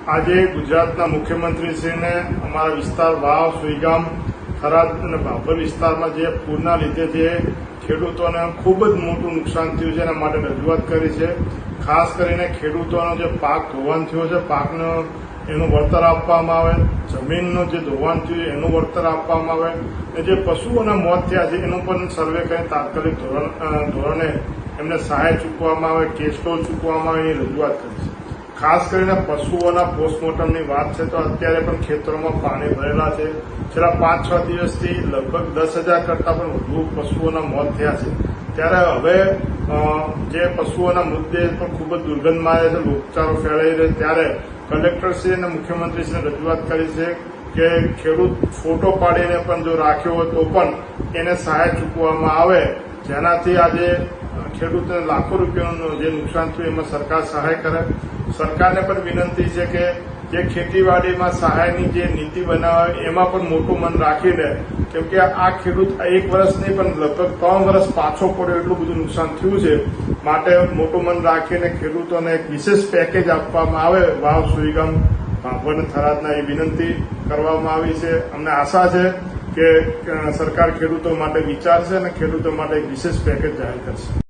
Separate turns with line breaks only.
આજે ગુજરાતના મુખ્યમંત્રીશ્રીને અમારા વિસ્તાર વાવ, સુઈગામ, થરાદ અને ભાભર વિસ્તારમાં જે પૂરના લીધે જે ખેડૂતોને ખૂબ જ મોટું નુકસાન થયું છે એના માટે રજૂઆત કરી છે. ખાસ કરીને ખેડૂતોનો જે પાક ધોવાણ થયો છે, પાકનો એનું વળતર આપવામાં આવે, જમીનનું જે ધોવાણ થયું એનું વળતર આપવામાં આવે અને જે પશુઓના મોત થયા છે એનું પણ સર્વે કરી તાત્કાલિક ધોરણે એમને સહાય ચૂકવવામાં આવે, કેસ્ટોલ ચૂકવવામાં આવે એની રજૂઆત કરી છે. ખાસ કરીને પશુઓના પોસ્ટમોર્ટમની વાત છે તો અત્યારે પણ ખેતરોમાં પાણી ભરેલા છે. છેલ્લા 5-6 દિવસથી લગભગ 10,000 કરતાં પણ વધુ પશુઓના મોત થયા છે. ત્યારે હવે જે પશુઓના મૃતદેહ પણ ખૂબ જ દુર્ગંધ મારે છે, રોગચાળો ફેલાઈ રહ્યો, ત્યારે કલેક્ટરશ્રી અને મુખ્યમંત્રીશ્રીને રજૂઆત કરી છે કે ખેડૂત ફોટો પાડીને પણ જો રાખ્યો હોય તો પણ એને સહાય ચૂકવવામાં આવે, જેનાથી આજે ખેડૂતોને લાખો રૂપિયાનું જે નુકસાન થયું એમાં સરકાર સહાય કરે. સરકારને પણ વિનંતી છે કે જે ખેતીવાડીમાં સહાયની જે નીતિ બનાવે એમાં પણ મોટું મન રાખીને, કેમ કે આ ખેડૂત 1 વર્ષ નહીં પણ લગભગ 3 વર્ષ પાછો પડ્યો એટલું બધું નુકસાન થયું છે. માટે મોટું મન રાખીને ખેડૂતોને એક વિશેષ પેકેજ આપવામાં આવે. વાવ, સુઈગામ, ભાભર અને થરાદના એ વિનંતી કરવામાં આવી છે. અમને આશા છે કે સરકાર ખેડૂતો માટે વિચારશે અને ખેડૂતો માટે એક વિશેષ પેકેજ જાહેર કરશે.